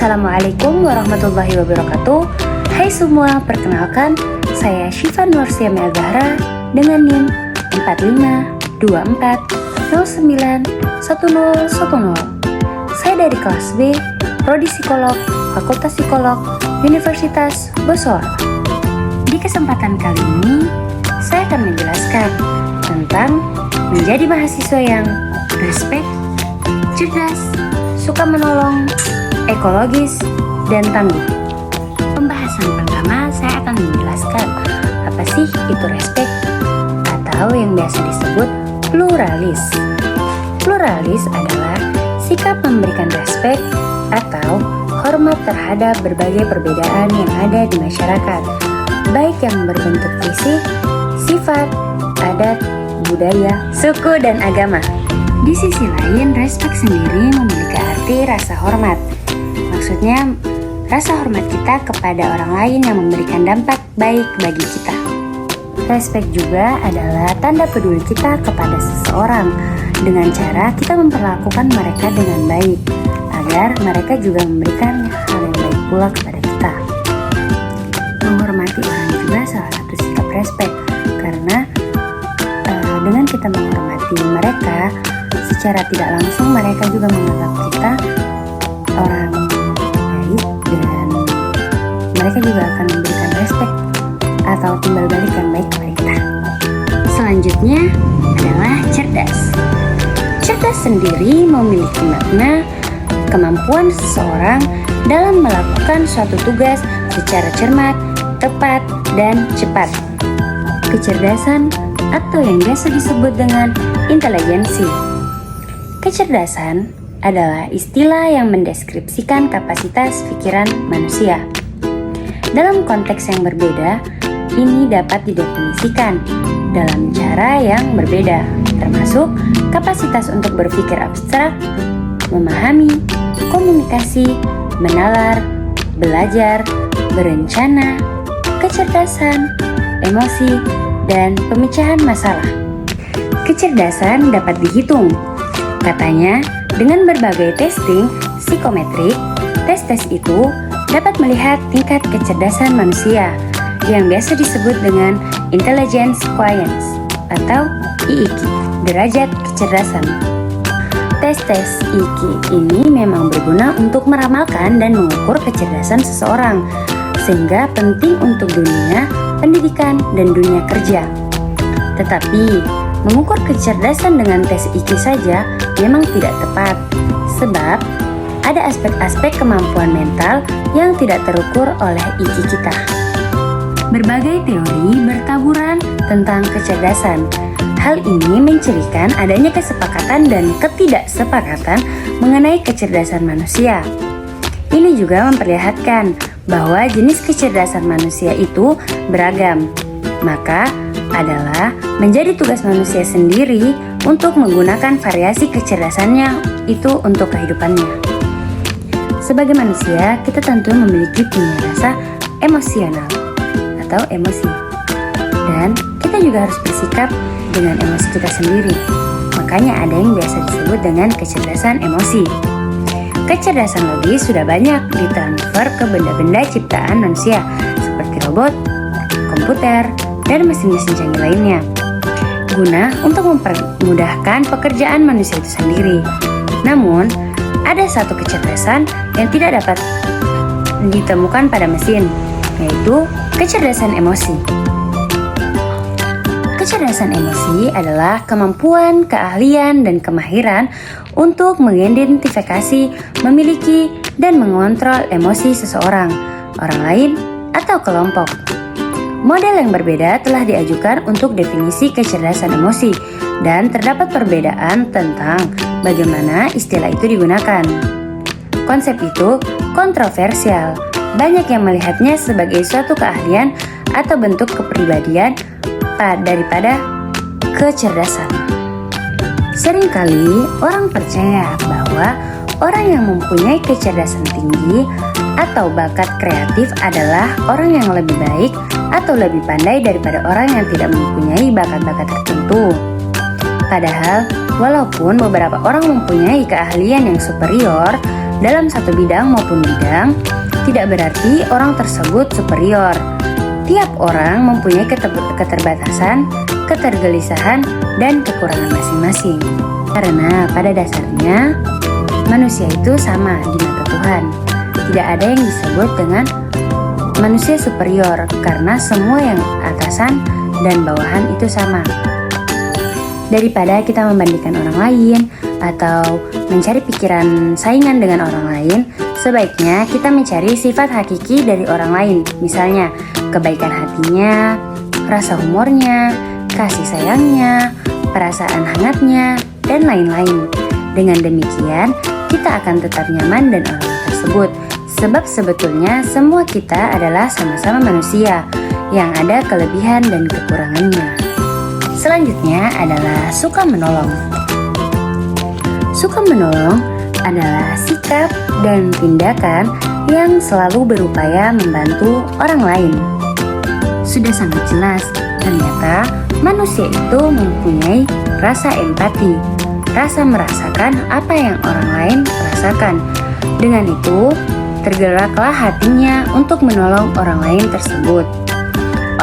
Assalamualaikum warahmatullahi wabarakatuh. Hai semua, perkenalkan saya Syifa Nursiami Al-Zahra dengan NIM 4524091010. Saya dari kelas B, Prodi Psikolog, Fakultas Psikolog, Universitas Bosora. Di kesempatan kali ini, saya akan menjelaskan tentang menjadi mahasiswa yang respek, cerdas, suka menolong, ekologis, dan tangguh. Pembahasan pertama saya akan menjelaskan apa sih itu respek atau yang biasa disebut pluralis. Pluralis adalah sikap memberikan respek atau hormat terhadap berbagai perbedaan yang ada di masyarakat, baik yang berbentuk fisik, sifat, adat, budaya, suku, dan agama. Di sisi lain, respek sendiri memiliki arti rasa hormat. Maksudnya, rasa hormat kita kepada orang lain yang memberikan dampak baik bagi kita. Respek juga adalah tanda peduli kita kepada seseorang dengan cara kita memperlakukan mereka dengan baik, agar mereka juga memberikan hal yang baik pula kepada kita. Menghormati orang juga salah satu sikap respek, karena dengan kita menghormati mereka, secara tidak langsung mereka juga menganggap kita orang baik, dan mereka juga akan memberikan respek atau timbal balik yang baik kepada kita. Selanjutnya adalah cerdas. Cerdas sendiri memiliki makna kemampuan seseorang dalam melakukan suatu tugas secara cermat, tepat, dan cepat. Kecerdasan atau yang biasa disebut dengan intelijensi. Kecerdasan adalah istilah yang mendeskripsikan kapasitas pikiran manusia. Dalam konteks yang berbeda, ini dapat didefinisikan dalam cara yang berbeda, termasuk kapasitas untuk berpikir abstrak, memahami, komunikasi, menalar, belajar, berencana, kecerdasan, emosi, dan pemecahan masalah. Kecerdasan dapat dihitung. Katanya, dengan berbagai testing psikometrik, tes itu dapat melihat tingkat kecerdasan manusia yang biasa disebut dengan intelligence quotient atau IIQ, derajat kecerdasan. Tes IIQ ini memang berguna untuk meramalkan dan mengukur kecerdasan seseorang, sehingga penting untuk dunia pendidikan dan dunia kerja. Tetapi, mengukur kecerdasan dengan tes IQ saja memang tidak tepat, sebab ada aspek-aspek kemampuan mental yang tidak terukur oleh IQ kita. Berbagai teori bertaburan tentang kecerdasan. Hal ini mencirikan adanya kesepakatan dan ketidaksepakatan mengenai kecerdasan manusia. Ini juga memperlihatkan bahwa jenis kecerdasan manusia itu beragam. Maka, adalah menjadi tugas manusia sendiri untuk menggunakan variasi kecerdasannya itu untuk kehidupannya. Sebagai manusia, kita tentu memiliki punya rasa emosional atau emosi. Dan kita juga harus bersikap dengan emosi kita sendiri. Makanya ada yang biasa disebut dengan kecerdasan emosi. Kecerdasan logis sudah banyak ditransfer ke benda-benda ciptaan manusia seperti robot, komputer, dan mesin-mesin canggih lainnya, guna untuk mempermudahkan pekerjaan manusia itu sendiri. Namun, ada satu kecerdasan yang tidak dapat ditemukan pada mesin, yaitu kecerdasan emosi. Kecerdasan emosi adalah kemampuan, keahlian, dan kemahiran untuk mengidentifikasi, memiliki, dan mengontrol emosi seseorang, orang lain, atau kelompok. Model yang berbeda telah diajukan untuk definisi kecerdasan emosi, dan terdapat perbedaan tentang bagaimana istilah itu digunakan. Konsep itu kontroversial. Banyak yang melihatnya sebagai suatu keahlian atau bentuk kepribadian daripada kecerdasan. Seringkali orang percaya bahwa orang yang mempunyai kecerdasan tinggi atau bakat kreatif adalah orang yang lebih baik atau lebih pandai daripada orang yang tidak mempunyai bakat-bakat tertentu. Padahal, walaupun beberapa orang mempunyai keahlian yang superior, dalam satu bidang maupun bidang, tidak berarti orang tersebut superior. Tiap orang mempunyai keterbatasan, ketergelisahan, dan kekurangan masing-masing. Karena pada dasarnya, manusia itu sama di mata Tuhan. Tidak ada yang disebut dengan manusia superior, karena semua yang atasan dan bawahan itu sama. Daripada kita membandingkan orang lain atau mencari pikiran saingan dengan orang lain, sebaiknya kita mencari sifat hakiki dari orang lain. Misalnya, kebaikan hatinya, rasa humornya, kasih sayangnya, perasaan hangatnya, dan lain-lain. Dengan demikian, kita akan tetap nyaman dengan orang tersebut. Sebab sebetulnya semua kita adalah sama-sama manusia yang ada kelebihan dan kekurangannya. Selanjutnya adalah suka menolong. Suka menolong adalah sikap dan tindakan yang selalu berupaya membantu orang lain. Sudah sangat jelas, ternyata manusia itu mempunyai rasa empati, rasa merasakan apa yang orang lain rasakan. Dengan itu, tergeraklah hatinya untuk menolong orang lain tersebut.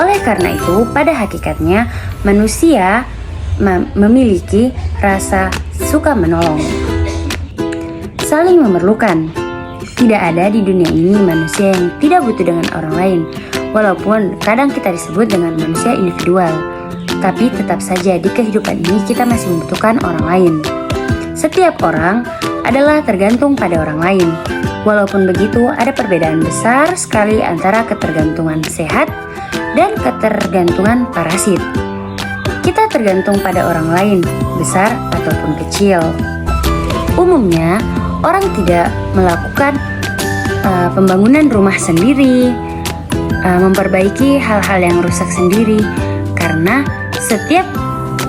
Oleh karena itu, pada hakikatnya manusia memiliki rasa suka menolong. Saling memerlukan. Tidak ada di dunia ini manusia yang tidak butuh dengan orang lain. Walaupun kadang kita disebut dengan manusia individual, tapi tetap saja di kehidupan ini kita masih membutuhkan orang lain. Setiap orang adalah tergantung pada orang lain. Walaupun begitu, ada perbedaan besar sekali antara ketergantungan sehat dan ketergantungan parasit. Kita tergantung pada orang lain, besar ataupun kecil. Umumnya, orang tidak melakukan pembangunan rumah sendiri, memperbaiki hal-hal yang rusak sendiri, karena setiap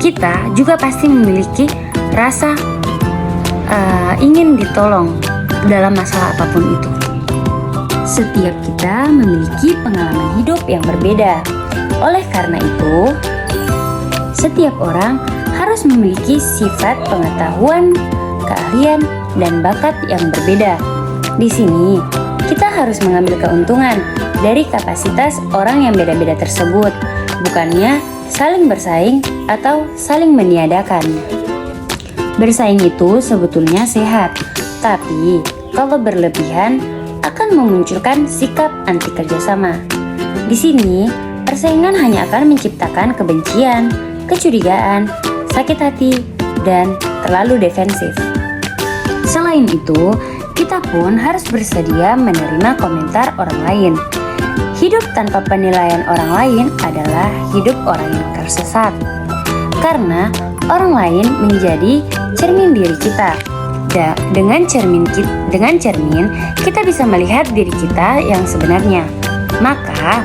kita juga pasti memiliki rasa ingin ditolong dalam masalah apapun itu. Setiap kita memiliki pengalaman hidup yang berbeda. Oleh karena itu, setiap orang harus memiliki sifat pengetahuan, keahlian, dan bakat yang berbeda. Di sini, kita harus mengambil keuntungan dari kapasitas orang yang beda-beda tersebut, bukannya saling bersaing atau saling meniadakan. Bersaing itu sebetulnya sehat, tapi kalau berlebihan akan memunculkan sikap anti kerjasama. Di sini, persaingan hanya akan menciptakan kebencian, kecurigaan, sakit hati, dan terlalu defensif. Selain itu, kita pun harus bersedia menerima komentar orang lain. Hidup tanpa penilaian orang lain adalah hidup orang yang tersesat. Karena orang lain menjadi cermin diri kita. Dengan cermin kita bisa melihat diri kita yang sebenarnya. Maka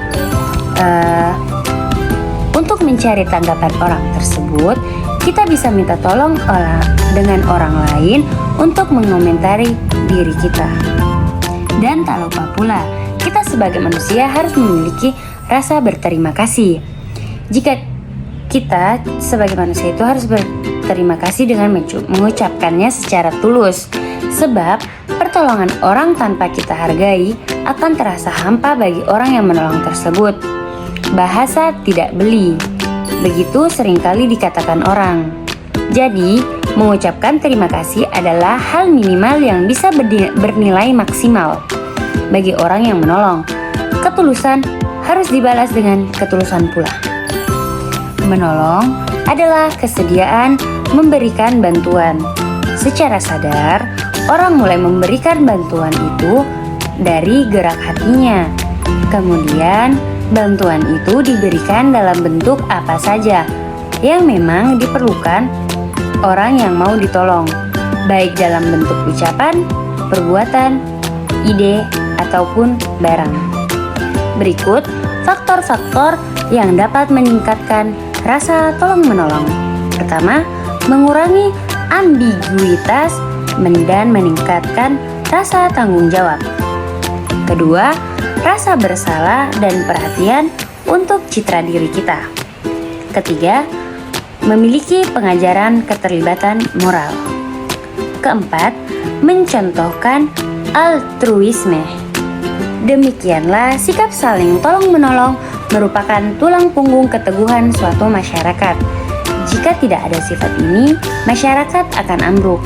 untuk mencari tanggapan orang tersebut, kita bisa minta tolong dengan orang lain untuk mengomentari diri kita. Dan tak lupa pula, kita sebagai manusia harus memiliki rasa berterima kasih. Jika kita sebagai manusia itu harus berterima kasih dengan mengucapkannya secara tulus. Sebab pertolongan orang tanpa kita hargai akan terasa hampa bagi orang yang menolong tersebut. Bahasa tidak beli, begitu seringkali dikatakan orang. Jadi, mengucapkan terima kasih adalah hal minimal yang bisa bernilai maksimal bagi orang yang menolong. Ketulusan harus dibalas dengan ketulusan pula. Menolong adalah kesediaan memberikan bantuan. Secara sadar, orang mulai memberikan bantuan itu dari gerak hatinya. Kemudian, bantuan itu diberikan dalam bentuk apa saja yang memang diperlukan orang yang mau ditolong, baik dalam bentuk ucapan, perbuatan, ide, ataupun barang. Berikut faktor-faktor yang dapat meningkatkan rasa tolong-menolong. Pertama, mengurangi ambiguitas dan meningkatkan rasa tanggung jawab. Kedua, rasa bersalah dan perhatian untuk citra diri kita. Ketiga, memiliki pengajaran keterlibatan moral. Keempat, mencontohkan altruisme. Demikianlah sikap saling tolong-menolong merupakan tulang punggung keteguhan suatu masyarakat. Jika tidak ada sifat ini, masyarakat akan ambruk.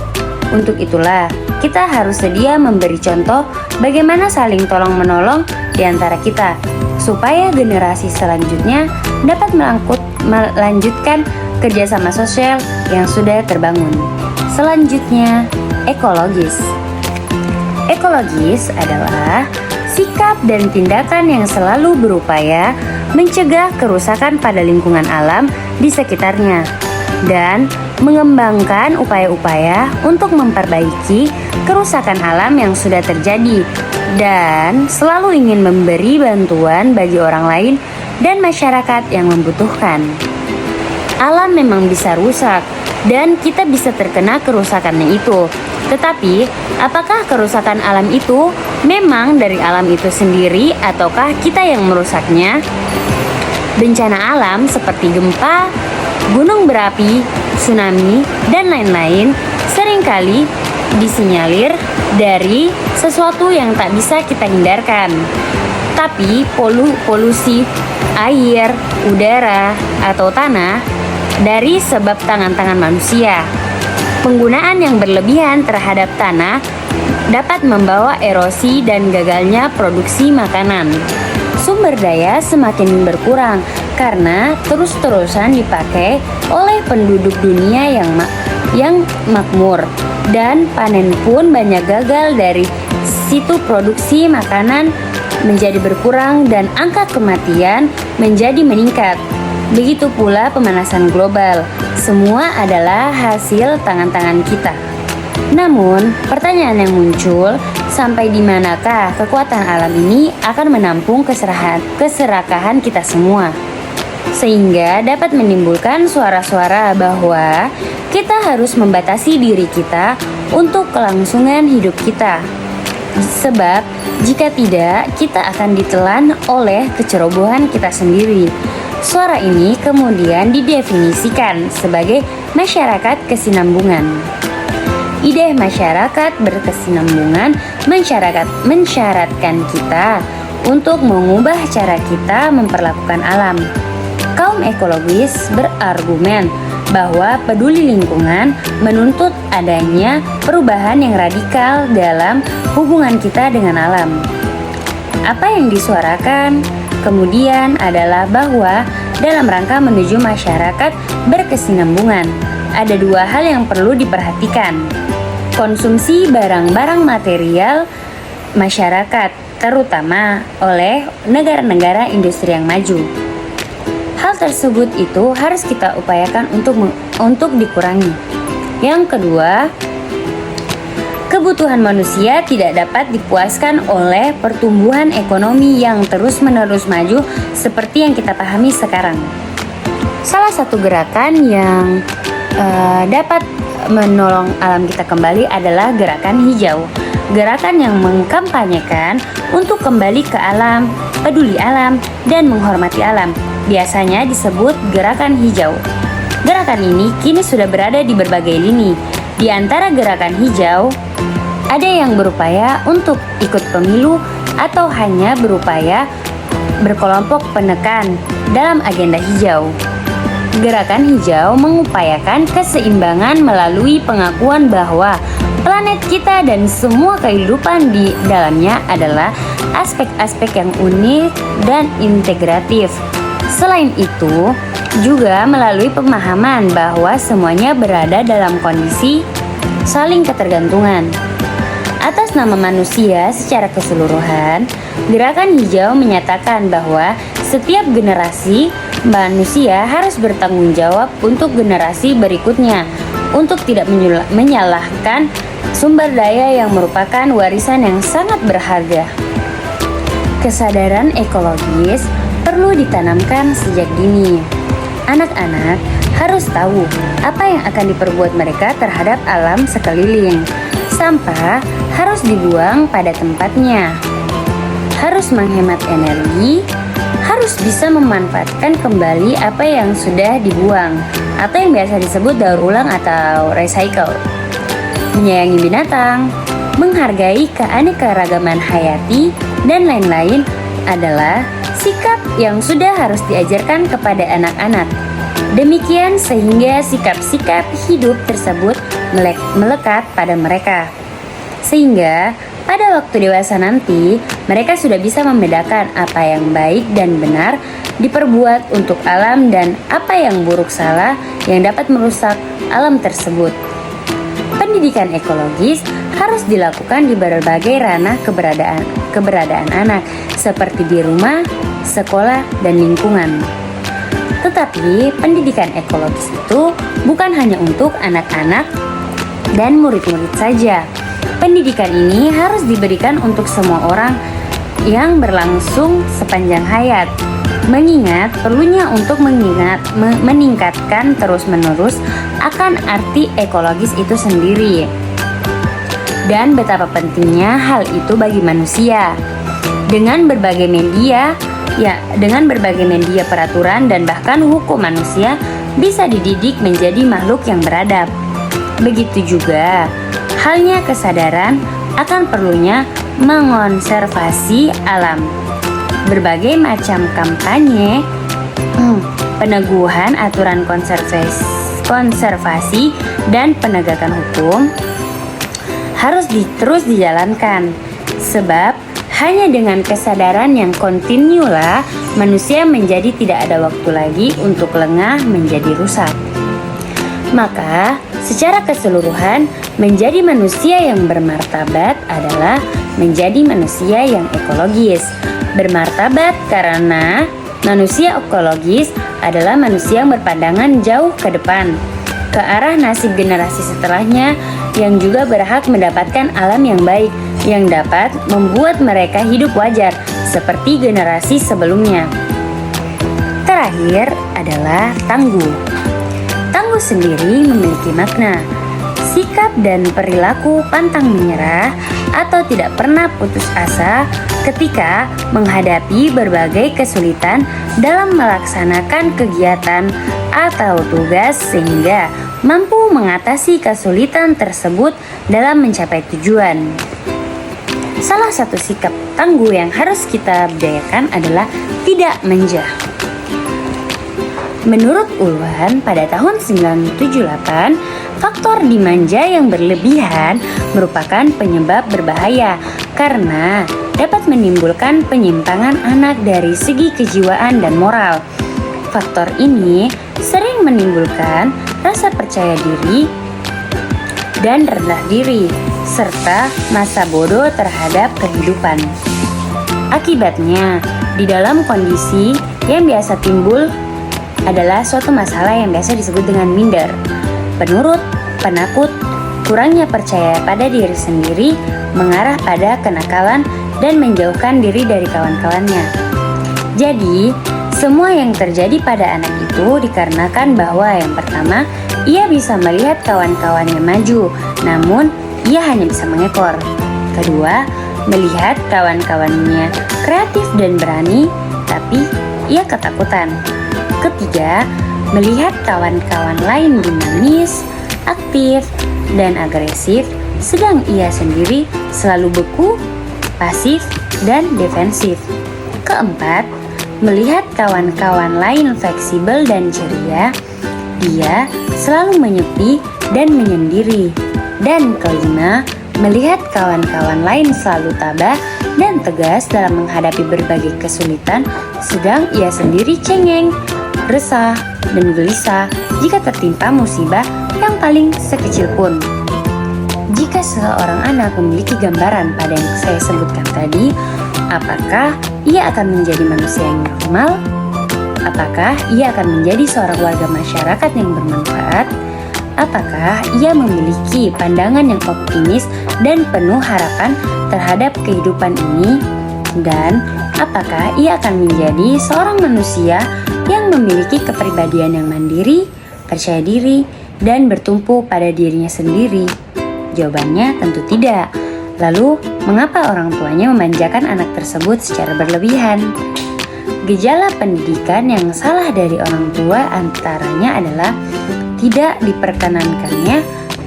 Untuk itulah, kita harus sedia memberi contoh bagaimana saling tolong-menolong di antara kita, supaya generasi selanjutnya dapat melanjutkan kerjasama sosial yang sudah terbangun. Selanjutnya, ekologis. Ekologis adalah sikap dan tindakan yang selalu berupaya mencegah kerusakan pada lingkungan alam di sekitarnya dan mengembangkan upaya-upaya untuk memperbaiki kerusakan alam yang sudah terjadi dan selalu ingin memberi bantuan bagi orang lain dan masyarakat yang membutuhkan. Alam memang bisa rusak dan kita bisa terkena kerusakannya itu. Tetapi, apakah kerusakan alam itu memang dari alam itu sendiri ataukah kita yang merusaknya? Bencana alam seperti gempa, gunung berapi, tsunami, dan lain-lain seringkali disinyalir dari sesuatu yang tak bisa kita hindarkan. Tapi polusi air, udara, atau tanah dari sebab tangan-tangan manusia. Penggunaan yang berlebihan terhadap tanah dapat membawa erosi dan gagalnya produksi makanan. Sumber daya semakin berkurang karena terus-terusan dipakai oleh penduduk dunia yang makmur, dan panen pun banyak gagal. Dari situ produksi makanan menjadi berkurang dan angka kematian menjadi meningkat. Begitu pula pemanasan global. Semua adalah hasil tangan-tangan kita. Namun, pertanyaan yang muncul, sampai di manakah kekuatan alam ini akan menampung keserakahan kita semua? Sehingga dapat menimbulkan suara-suara bahwa kita harus membatasi diri kita untuk kelangsungan hidup kita. Sebab, jika tidak, kita akan ditelan oleh kecerobohan kita sendiri. Suara ini kemudian didefinisikan sebagai masyarakat kesinambungan. Ide masyarakat berkesinambungan mensyaratkan kita untuk mengubah cara kita memperlakukan alam. Kaum ekologis berargumen bahwa peduli lingkungan menuntut adanya perubahan yang radikal dalam hubungan kita dengan alam. Apa yang disuarakan kemudian adalah bahwa dalam rangka menuju masyarakat berkesinambungan, ada dua hal yang perlu diperhatikan. Konsumsi barang-barang material masyarakat, terutama oleh negara-negara industri yang maju. Hal tersebut itu harus kita upayakan untuk dikurangi. Yang kedua, kebutuhan manusia tidak dapat dipuaskan oleh pertumbuhan ekonomi yang terus-menerus maju seperti yang kita pahami sekarang. Salah satu gerakan yang dapat menolong alam kita kembali adalah gerakan hijau. Gerakan yang mengkampanyekan untuk kembali ke alam, peduli alam, dan menghormati alam. Biasanya disebut gerakan hijau. Gerakan ini kini sudah berada di berbagai lini. Di antara gerakan hijau, ada yang berupaya untuk ikut pemilu atau hanya berupaya berkelompok penekan dalam agenda hijau. Gerakan hijau mengupayakan keseimbangan melalui pengakuan bahwa planet kita dan semua kehidupan di dalamnya adalah aspek-aspek yang unik dan integratif. Selain itu, juga melalui pemahaman bahwa semuanya berada dalam kondisi saling ketergantungan. Atas nama manusia secara keseluruhan, gerakan hijau menyatakan bahwa setiap generasi manusia harus bertanggung jawab untuk generasi berikutnya untuk tidak menyalahkan sumber daya yang merupakan warisan yang sangat berharga. Kesadaran ekologis perlu ditanamkan sejak dini. Anak-anak harus tahu apa yang akan diperbuat mereka terhadap alam sekeliling. Sampah harus dibuang pada tempatnya, harus menghemat energi, harus bisa memanfaatkan kembali apa yang sudah dibuang atau yang biasa disebut daur ulang atau recycle. Menyayangi binatang, menghargai keanekaragaman hayati, dan lain-lain adalah sikap yang sudah harus diajarkan kepada anak-anak. Demikian sehingga sikap-sikap hidup tersebut melekat pada mereka. Sehingga pada waktu dewasa nanti, mereka sudah bisa membedakan apa yang baik dan benar diperbuat untuk alam dan apa yang buruk salah yang dapat merusak alam tersebut. Pendidikan ekologis harus dilakukan di berbagai ranah keberadaan anak, seperti di rumah, sekolah, dan lingkungan. Tetapi pendidikan ekologis itu bukan hanya untuk anak-anak dan murid-murid saja. Pendidikan ini harus diberikan untuk semua orang yang berlangsung sepanjang hayat. Mengingat perlunya untuk meningkatkan terus-menerus akan arti ekologis itu sendiri. Dan betapa pentingnya hal itu bagi manusia. Dengan berbagai media peraturan dan bahkan hukum, manusia bisa dididik menjadi makhluk yang beradab. Begitu juga halnya kesadaran akan perlunya mengonservasi alam. Berbagai macam kampanye, peneguhan aturan konservasi dan penegakan hukum harus terus dijalankan. Sebab hanya dengan kesadaran yang kontinu lah manusia menjadi tidak ada waktu lagi untuk lengah menjadi rusak. Maka secara keseluruhan, menjadi manusia yang bermartabat adalah menjadi manusia yang ekologis. Bermartabat karena manusia ekologis adalah manusia yang berpandangan jauh ke depan, ke arah nasib generasi setelahnya yang juga berhak mendapatkan alam yang baik, yang dapat membuat mereka hidup wajar seperti generasi sebelumnya. Terakhir adalah tangguh. Tangguh sendiri memiliki makna, sikap dan perilaku pantang menyerah atau tidak pernah putus asa ketika menghadapi berbagai kesulitan dalam melaksanakan kegiatan atau tugas sehingga mampu mengatasi kesulitan tersebut dalam mencapai tujuan. Salah satu sikap tangguh yang harus kita budayakan adalah tidak manja. Menurut Ulwan, pada tahun 1978, faktor dimanja yang berlebihan merupakan penyebab berbahaya karena dapat menimbulkan penyimpangan anak dari segi kejiwaan dan moral. Faktor ini sering menimbulkan rasa percaya diri dan rendah diri, serta masa bodoh terhadap kehidupan. Akibatnya, di dalam kondisi yang biasa timbul adalah suatu masalah yang biasa disebut dengan minder, penurut, penakut, kurangnya percaya pada diri sendiri, mengarah pada kenakalan dan menjauhkan diri dari kawan-kawannya. Jadi, semua yang terjadi pada anak itu dikarenakan bahwa yang pertama, ia bisa melihat kawan-kawannya maju, namun ia hanya bisa mengekor. Kedua, melihat kawan-kawannya kreatif dan berani, tapi ia ketakutan. Ketiga, melihat kawan-kawan lain dinamis, aktif, dan agresif, sedang ia sendiri selalu beku, pasif, dan defensif. Keempat, melihat kawan-kawan lain fleksibel dan ceria, dia selalu menyepi dan menyendiri. Dan kelima, melihat kawan-kawan lain selalu tabah dan tegas dalam menghadapi berbagai kesulitan, sedang ia sendiri cengeng, resah, dan gelisah jika tertimpa musibah yang paling sekecil pun. Jika seorang anak memiliki gambaran pada yang saya sebutkan tadi, apakah ia akan menjadi manusia yang normal? Apakah ia akan menjadi seorang warga masyarakat yang bermanfaat? Apakah ia memiliki pandangan yang optimis dan penuh harapan terhadap kehidupan ini? Dan apakah ia akan menjadi seorang manusia yang memiliki kepribadian yang mandiri, percaya diri, dan bertumpu pada dirinya sendiri? Jawabannya tentu tidak. Lalu, mengapa orang tuanya memanjakan anak tersebut secara berlebihan? Gejala pendidikan yang salah dari orang tua antaranya adalah tidak diperkenankannya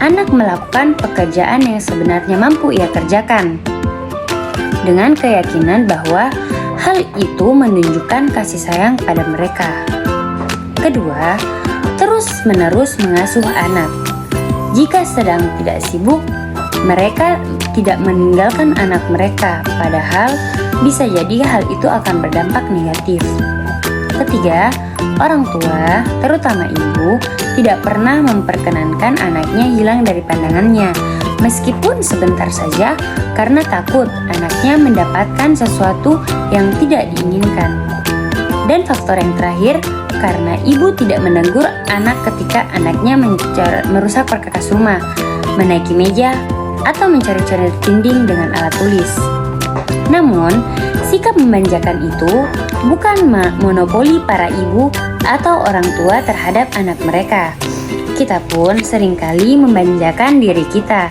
anak melakukan pekerjaan yang sebenarnya mampu ia kerjakan, dengan keyakinan bahwa hal itu menunjukkan kasih sayang pada mereka. Kedua, terus-menerus mengasuh anak. Jika sedang tidak sibuk, mereka tidak meninggalkan anak mereka, padahal bisa jadi hal itu akan berdampak negatif. Ketiga, orang tua, terutama ibu, tidak pernah memperkenankan anaknya hilang dari pandangannya, meskipun sebentar saja, karena takut anaknya mendapatkan sesuatu yang tidak diinginkan. Dan faktor yang terakhir, karena ibu tidak menegur anak ketika anaknya merusak perkakas rumah, menaiki meja, atau mencari-cari dinding dengan alat tulis. Namun, sikap memanjakan itu bukan monopoli para ibu atau orang tua terhadap anak mereka. Kita pun seringkali memanjakan diri kita.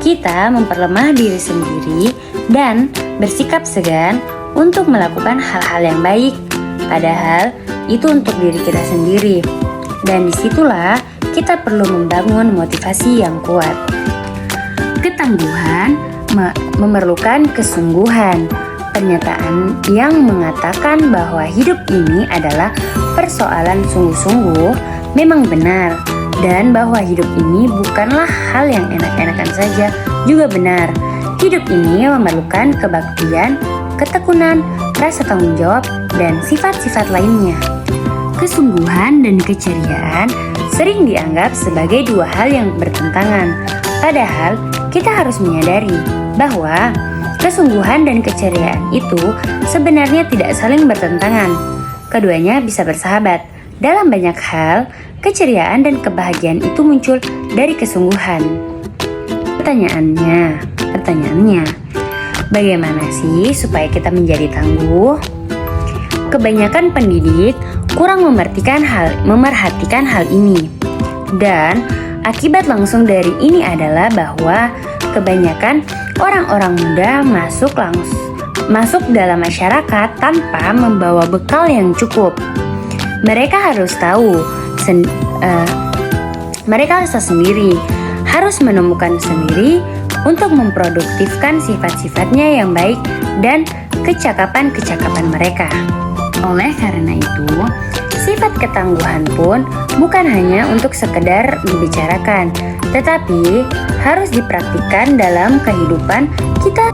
Kita memperlemah diri sendiri dan bersikap segan untuk melakukan hal-hal yang baik, padahal itu untuk diri kita sendiri. Dan disitulah kita perlu membangun motivasi yang kuat. Ketangguhan memerlukan kesungguhan. Pernyataan yang mengatakan bahwa hidup ini adalah persoalan sungguh-sungguh memang benar, dan bahwa hidup ini bukanlah hal yang enak-enakan saja juga benar. Hidup ini memerlukan kebaktian, ketekunan, rasa tanggung jawab, dan sifat-sifat lainnya. Kesungguhan dan keceriaan sering dianggap sebagai dua hal yang bertentangan. Padahal kita harus menyadari bahwa kesungguhan dan keceriaan itu sebenarnya tidak saling bertentangan. Keduanya bisa bersahabat. Dalam banyak hal, keceriaan dan kebahagiaan itu muncul dari kesungguhan. Pertanyaannya, bagaimana sih supaya kita menjadi tangguh? Kebanyakan pendidik kurang memerhatikan hal ini. Dan akibat langsung dari ini adalah bahwa kebanyakan orang-orang muda masuk dalam masyarakat tanpa membawa bekal yang cukup. Mereka harus tahu sendiri, harus menemukan sendiri untuk memproduktifkan sifat-sifatnya yang baik dan kecakapan-kecakapan mereka. Oleh karena itu, sifat ketangguhan pun bukan hanya untuk sekedar dibicarakan, tetapi harus dipraktikkan dalam kehidupan kita.